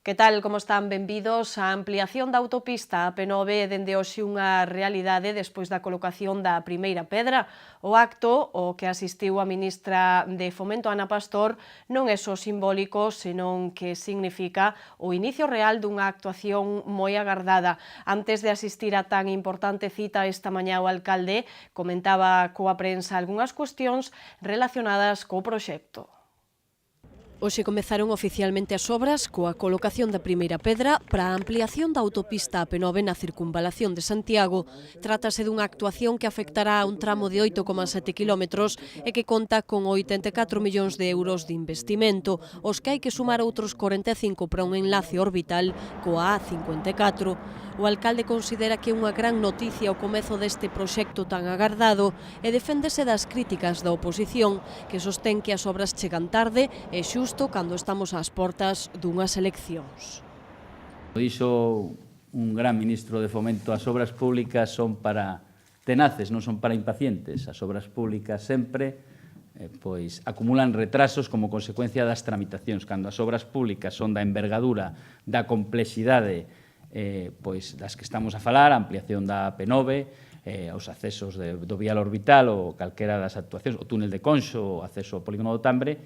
Que tal, como están? Benvidos. A ampliación da autopista AP9 dende hoxe unha realidade despois da colocación da primeira pedra. O acto, o que asistiu a ministra de Fomento Ana Pastor, non é só simbólico, senón que significa o inicio real dunha actuación moi agardada. Antes de asistir a tan importante cita esta mañá o alcalde comentaba coa prensa algunhas cuestións relacionadas co proxecto. Hoxe comezaron oficialmente as obras coa colocación da primeira pedra para a ampliación da autopista AP9 na circunvalación de Santiago. Trátase dunha actuación que afectará a un tramo de 8,7 km e que conta con 84 millóns de euros de investimento, os que hai que sumar outros 45 para un enlace orbital coa A54. O alcalde considera que é unha gran noticia o comezo deste proxecto tan agardado e deféndese das críticas da oposición, que sostén que as obras chegan tarde e xusto cando estamos ás portas dunhas eleccións. Dixo un gran ministro de Fomento: as obras públicas son para tenaces, non son para impacientes. As obras públicas sempre pois acumulan retrasos como consecuencia das tramitacións. Cando as obras públicas son da envergadura, da complexidade pois das que estamos a falar, a ampliación da AP9, os accesos do vial orbital ou calquera das actuacións, o túnel de Conxo, o acceso ao polígono do Tambre,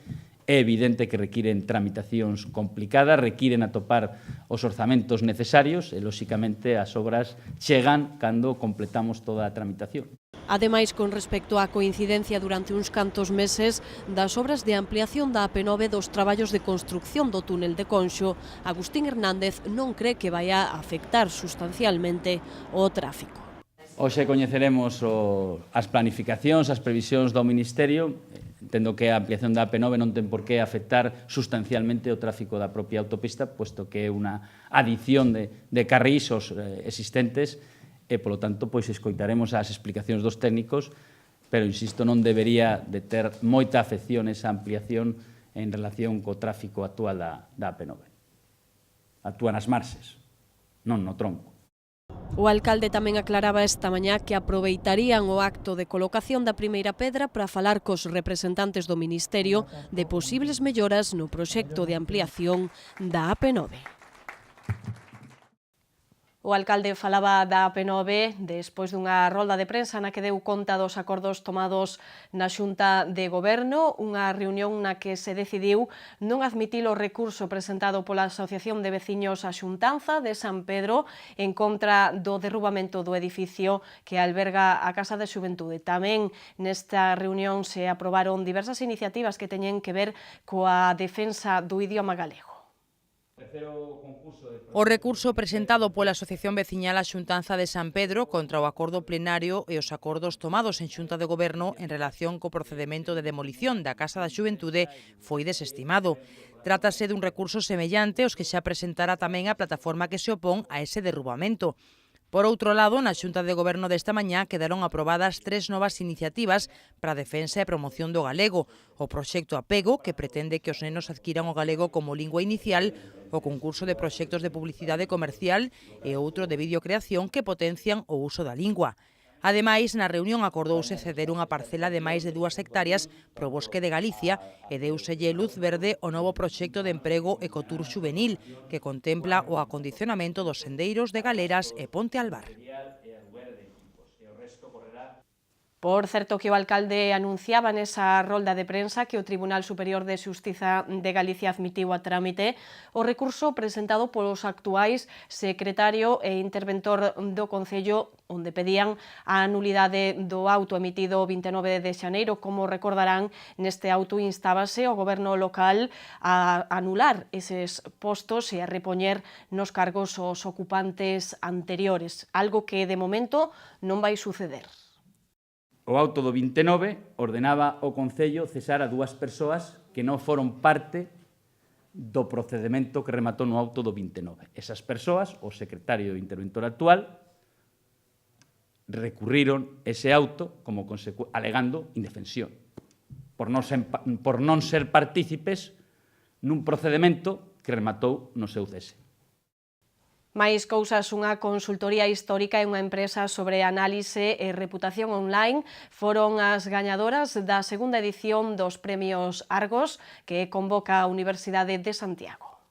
é evidente que requiren tramitacións complicadas, requiren atopar os orzamentos necesarios e, lóxicamente, as obras chegan cando completamos toda a tramitación. Ademais, con respecto á coincidencia durante uns cantos meses das obras de ampliación da AP9 dos traballos de construcción do túnel de Conxo, Agustín Hernández non cree que vai a afectar sustancialmente o tráfico. Hoxe coñeceremos as planificacións, as previsións do Ministerio. Entendo que a ampliación da AP9 non ten por que afectar sustancialmente o tráfico da propia autopista, puesto que é unha adición de carrís aos existentes e, polo tanto, pois escoitaremos as explicacións dos técnicos, pero, insisto, non debería de ter moita afección esa ampliación en relación co tráfico actual da AP9. Actúa nas marxes, non no tronco. O alcalde tamén aclaraba esta mañá que aproveitarían o acto de colocación da primeira pedra para falar cos representantes do Ministerio de posibles melloras no proxecto de ampliación da AP9. O alcalde falaba da AP9 despois dunha rolda de prensa na que deu conta dos acordos tomados na Xunta de Goberno, unha reunión na que se decidiu non admitir o recurso presentado pola Asociación de Veciños A Xuntanza de San Pedro en contra do derrubamento do edificio que alberga a Casa de Xuventude. Tamén nesta reunión se aprobaron diversas iniciativas que teñen que ver coa defensa do idioma galego. O recurso presentado pola Asociación Veciñal A Xuntanza de San Pedro contra o acordo plenario e os acordos tomados en Xunta de Goberno en relación co procedemento de demolición da Casa da Xuventude foi desestimado. Trátase dun recurso semellante aos que xa presentara tamén a plataforma que se opón a ese derrubamento. Por outro lado, na Xunta de Goberno desta mañá quedaron aprobadas 3 novas iniciativas para a defensa e promoción do galego: o proxecto Apego, que pretende que os nenos adquiran o galego como lingua inicial, o concurso de proxectos de publicidade comercial e outro de videocreación que potencian o uso da lingua. Ademais, na reunión acordouse ceder unha parcela de máis de 2 hectáreas pro Bosque de Galicia e deuselle luz verde o novo proxecto de emprego Ecotur Xuvenil, que contempla o acondicionamento dos sendeiros de Galeras e Ponte Albar. Por certo, que o alcalde anunciaba nesa rolda de prensa que o Tribunal Superior de Xustiza de Galicia admitiu a trámite o recurso presentado polos actuais secretario e interventor do Concello, onde pedían a nulidade do auto emitido o 29 de xaneiro. Como recordarán, neste auto instábase o goberno local a anular eses postos e a repoñer nos cargos os ocupantes anteriores, algo que de momento non vai suceder. O auto do 29 ordenaba ao Concello cesar a 2 persoas que non foron parte do procedemento que rematou no auto do 29. Esas persoas, o secretario e o interventor actual, recurriron ese auto como alegando indefensión por non ser partícipes nun procedemento que rematou no seu cese. Máis cousas, unha consultoría histórica e unha empresa sobre análise e reputación online foron as gañadoras da segunda edición dos Premios Argos que convoca a Universidade de Santiago.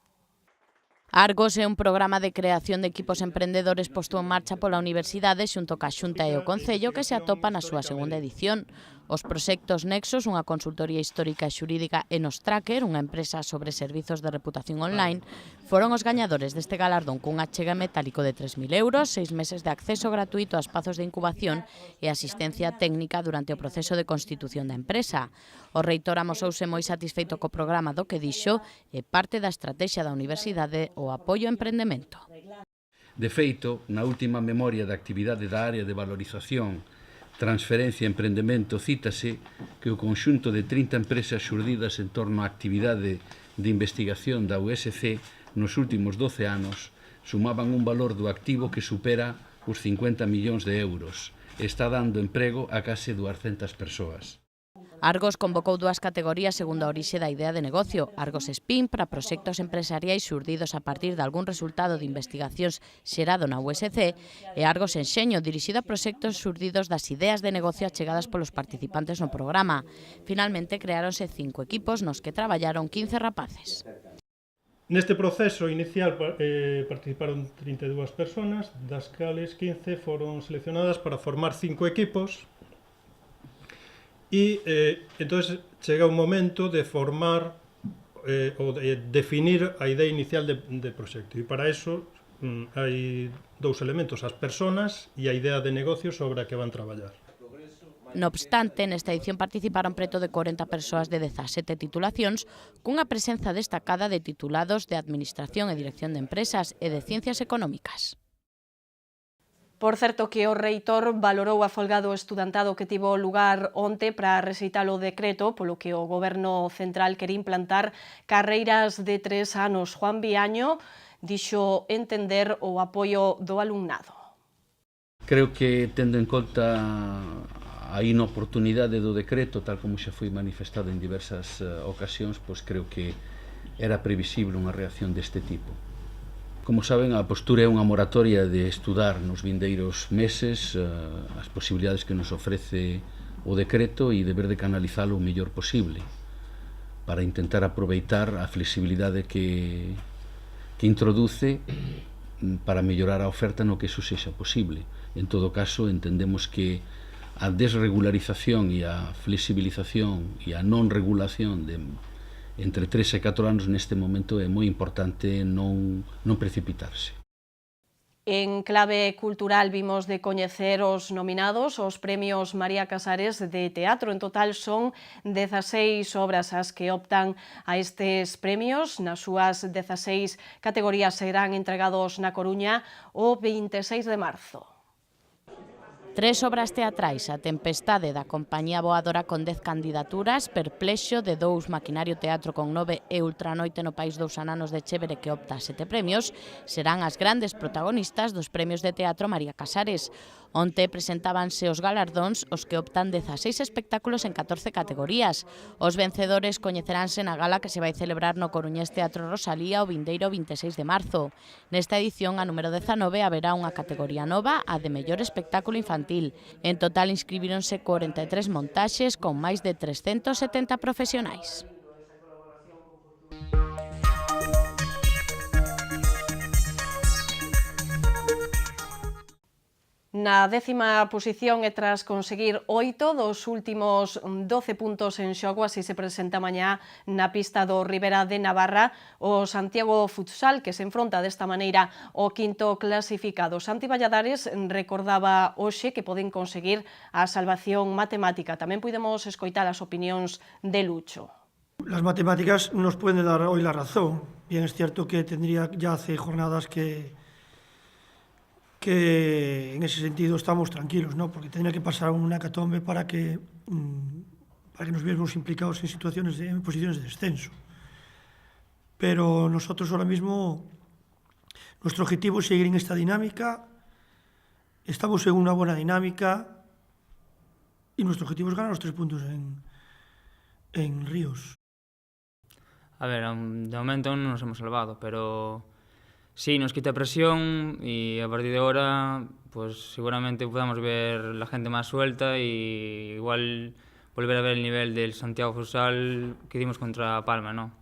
Argos é un programa de creación de equipos emprendedores posto en marcha pola Universidade xunto ca Xunta e o Concello que se atopa na súa segunda edición. Os proxectos Nexos, unha consultoría histórica e xurídica, e Nostracker, unha empresa sobre servizos de reputación online, foron os gañadores deste galardón cunha achega metálico de 3.000 euros, 6 meses de acceso gratuito a espazos de incubación e asistencia técnica durante o proceso de constitución da empresa. O reitor amosouse moi satisfeito co programa do que dixo e parte da estrategia da Universidade o apoio ao emprendemento. De feito, na última memoria da actividade da área de valorización, transferencia e emprendemento, cítase que o conxunto de 30 empresas xurdidas en torno á actividade de investigación da USC nos últimos 12 anos sumaban un valor do activo que supera os 50 millóns de euros e está dando emprego a case 200 persoas. Argos convocou 2 categorías segundo a orixe da idea de negocio. Argos Spin para proxectos empresariais xurdidos a partir de algún resultado de investigacións xerado na USC e Argos Enxeño, dirixido a proxectos xurdidos das ideas de negocio achegadas polos participantes no programa. Finalmente creáronse 5 equipos nos que traballaron 15 rapaces. Neste proceso inicial participaron 32 personas, das cales 15 foron seleccionadas para formar 5 equipos. E entón chega un momento de formar ou de definir a idea inicial de proxecto, e para eso hai 2 elementos, as persoas e a idea de negocio sobre a que van traballar. No obstante, nesta edición participaron preto de 40 persoas de 17 titulacións, cunha presenza destacada de titulados de Administración e Dirección de Empresas e de Ciencias Económicas. Por certo que o reitor valorou a folgado estudantado que tivo lugar onte para recitar o decreto polo que o Goberno Central quere implantar carreiras de 3 anos. Juan Viaño dixo entender o apoio do alumnado. Creo que, tendo en conta a inoportunidade do decreto, tal como xa foi manifestado en diversas ocasións, pois creo que era previsible unha reacción deste tipo. Como saben, a postura é unha moratoria de estudar nos vindeiros meses as posibilidades que nos ofrece o decreto e deber de canalizalo o mellor posible para intentar aproveitar a flexibilidade que introduce para mellorar a oferta no que eso sexa posible. En todo caso, entendemos que a desregularización e a flexibilización e a non regulación de entre 3 e 4 anos neste momento é moi importante non precipitarse. En clave cultural vimos de coñecer os nominados aos premios María Casares de teatro. En total son 16 obras as que optan a estes premios. Nas súas 16 categorías serán entregados na Coruña o 26 de marzo. 3 obras teatrais, A Tempestade da Compañía Voadora con 10 candidaturas, Perplexo de 2 Maquinario Teatro con 9 e Ultranoite no País dos Ananos de Chévere que opta a 7 premios, serán as grandes protagonistas dos premios de teatro María Casares. Onte presentábanse os galardóns os que optan 16 espectáculos en 14 categorías. Os vencedores coñeceránse na gala que se vai celebrar no Coruñés Teatro Rosalía o vindeiro 26 de marzo. Nesta edición, a número 19, haberá unha categoría nova, a de mellor espectáculo infantil. En total inscribíronse 43 montaxes con máis de 370 profesionais. Na 10ª posición e tras conseguir 8 dos últimos 12 puntos en xogo, así se presenta mañá na pista do Ribera de Navarra o Santiago Futsal, que se enfronta desta maneira ao quinto clasificado. Santi Valladares recordaba hoxe que poden conseguir a salvación matemática. Tamén podemos escoitar as opinións de Lucho. Las matemáticas nos pueden dar hoy la razón. Bien, es cierto que tendría ya hace jornadas que en ese sentido estamos tranquilos, ¿no? Porque tendría que pasar una hecatombe para que nos viéramos implicados en posiciones de descenso. Pero nosotros ahora mismo, nuestro objetivo es seguir en esta dinámica, estamos en una buena dinámica y nuestro objetivo es ganar los 3 puntos en Ríos. A ver, de momento non nos hemos salvado, pero sí, nos quita presión y a partir de ahora pues seguramente podamos ver la gente más suelta y igual volver a ver el nivel del Santiago Futsal que dimos contra Palma, ¿no?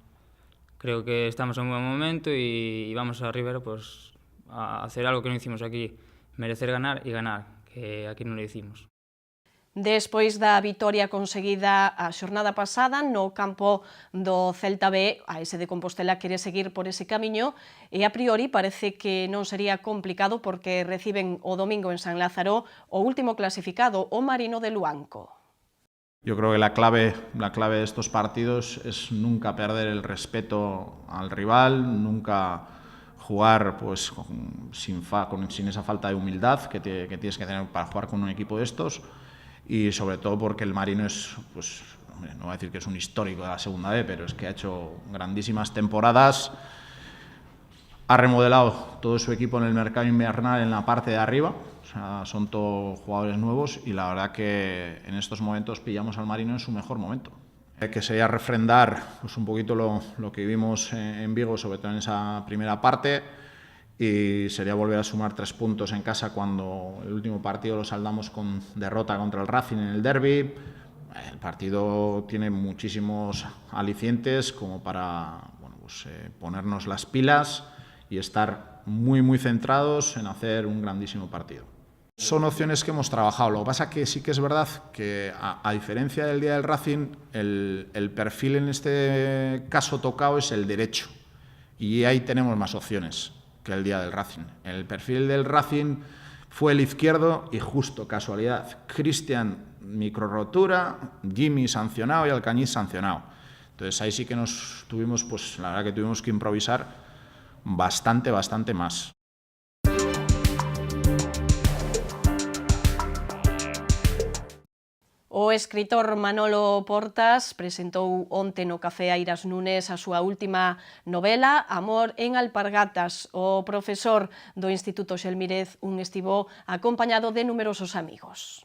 creo que estamos en un buen momento y vamos a Rivera pues, a hacer algo que non hicimos aquí, merecer ganar e ganar, que aquí non lo hicimos. Despois da vitoria conseguida a xornada pasada no campo do Celta B, a ese de Compostela quere seguir por ese camiño e a priori parece que non sería complicado porque reciben o domingo en San Lázaro o último clasificado, o Marino de Luanco. Yo creo que la clave de estos partidos es nunca perder el respeto al rival, nunca jugar pues sin esa falta de humildad que tienes que tener para jugar con un equipo de estos. Y sobre todo porque el Marino es, pues, no voy a decir que es un histórico de la segunda B, pero es que ha hecho grandísimas temporadas, ha remodelado todo su equipo en el mercado invernal en la parte de arriba, o sea, son todos jugadores nuevos y la verdad que en estos momentos pillamos al Marino en su mejor momento. Que sería refrendar pues, un poquito lo que vimos en Vigo, sobre todo en esa primera parte, y sería volver a sumar 3 puntos en casa cuando el último partido lo saldamos con derrota contra el Racing en el derbi. El partido tiene muchísimos alicientes como para ponernos las pilas y estar muy centrados en hacer un grandísimo partido. Son opciones que hemos trabajado, lo que pasa que sí que es verdad que a diferencia del día del Racing, el perfil en este caso tocado es el derecho y ahí tenemos más opciones que el día del Racing. El perfil del Racing fue el izquierdo y justo casualidad, Cristian microrotura, Jimmy sancionado y Alcañiz sancionado. Entonces ahí sí que nos tuvimos, pues la verdad que tuvimos que improvisar bastante más. O escritor Manolo Portas presentou onte no Café Airas Nunes a súa última novela, Amor en Alpargatas. O profesor do Instituto Xelmírez estivo acompañado de numerosos amigos.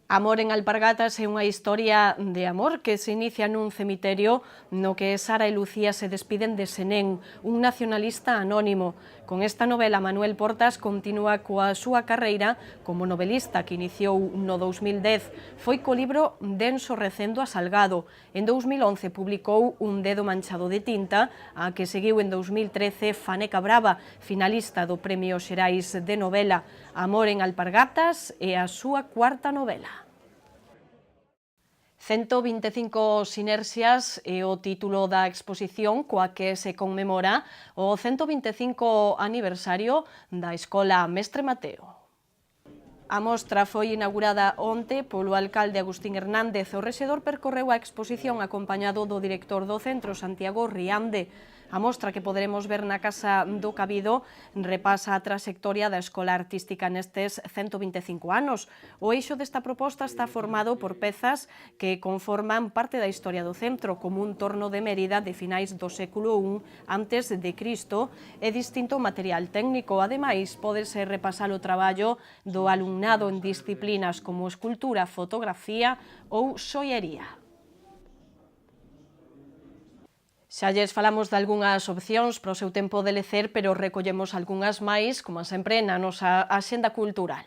Amor en Alpargatas é unha historia de amor que se inicia nun cemiterio no que Sara e Lucía se despiden de Senén, un nacionalista anónimo. Con esta novela, Manuel Portas continúa coa súa carreira como novelista que iniciou no 2010. Foi co libro Denso recendo a Salgado. En 2011 publicou Un dedo manchado de tinta, a que seguiu en 2013 Faneca Brava, finalista do Premio Xerais de Novela. Amor en Alpargatas é a súa cuarta novela. 125 sinerxias é o título da exposición coa que se conmemora o 125 aniversario da Escola Mestre Mateo. A mostra foi inaugurada onte polo alcalde Agustín Hernández. O rexedor percorreu a exposición acompañado do director do centro, Santiago Riande. A mostra que poderemos ver na Casa do Cabido repasa a trayectoria da Escola Artística nestes 125 anos. O eixo desta proposta está formado por pezas que conforman parte da historia do centro, como un torno de Mérida de finais do século I antes de Cristo e distinto material técnico. Ademais, pódese repasar o traballo do alumnado en disciplinas como escultura, fotografía ou xoiería. Xa lles falamos de algunhas opcións para o seu tempo de lecer, pero recollemos algunhas máis, como sempre, na nosa axenda cultural.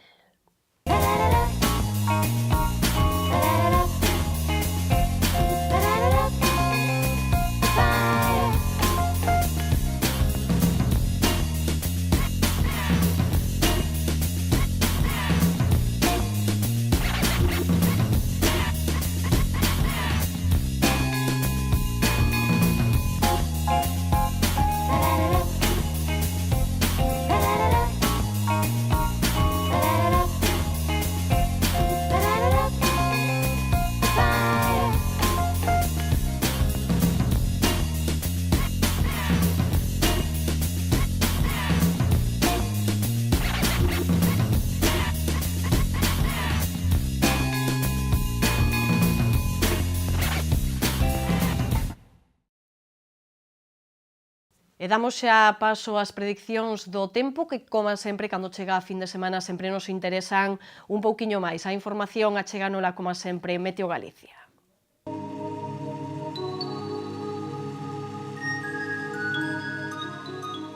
E damos xa paso ás prediccións do tempo que, como sempre, cando chega a fin de semana sempre nos interesan un pouquiño máis. A información acheganola, como sempre, Meteo Galicia.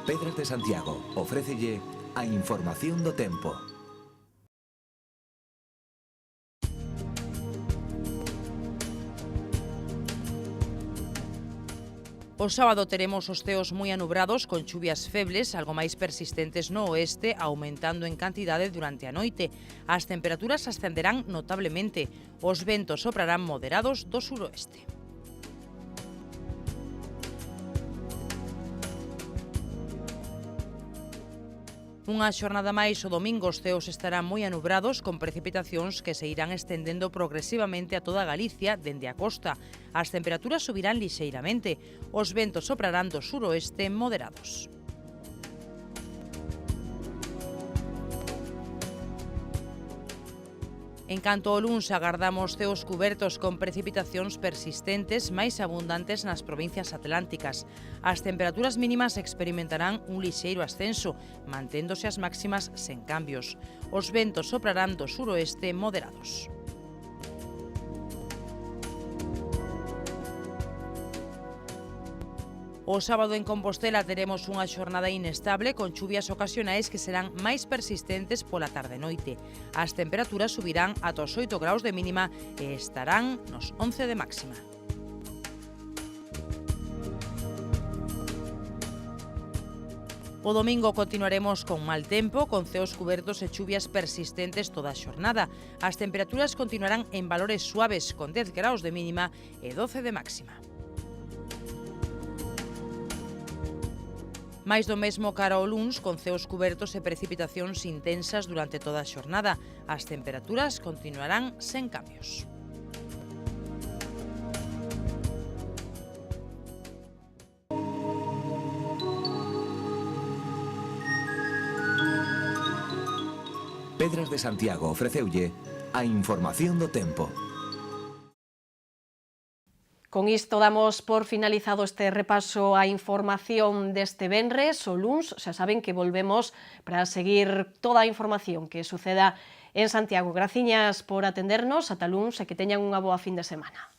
Pedras de Santiago ofrécelle a información do tempo. O sábado teremos os ceos moi anubrados con chuvias febles, algo máis persistentes no oeste, aumentando en cantidade durante a noite. As temperaturas ascenderán notablemente. Os ventos soprarán moderados do suroeste. Unha xornada máis o domingo os ceos estarán moi anubrados con precipitacións que se irán estendendo progresivamente a toda Galicia dende a costa. As temperaturas subirán lixeiramente. Os ventos soprarán do suroeste moderados. En canto ao luns, agardamos ceos cubertos con precipitacións persistentes máis abundantes nas provincias atlánticas. As temperaturas mínimas experimentarán un lixeiro ascenso, manténdose as máximas sen cambios. Os ventos soprarán do suroeste moderados. O sábado en Compostela teremos unha xornada inestable con chuvias ocasionais que serán máis persistentes pola tarde e noite. As temperaturas subirán ata os 8 graus de mínima e estarán nos 11 de máxima. O domingo continuaremos con mal tempo, con ceos cubertos e chuvias persistentes toda a xornada. As temperaturas continuarán en valores suaves con 10 graus de mínima e 12 de máxima. Mais do mesmo cara ao luns, con ceos cubertos e precipitacións intensas durante toda a xornada. As temperaturas continuarán sen cambios. Pedras de Santiago ofreceulle a información do tempo. Con isto damos por finalizado este repaso á información deste venres. O luns xa saben que volvemos para seguir toda a información que suceda en Santiago. Graciñas por atendernos, ata luns e que teñan unha boa fin de semana.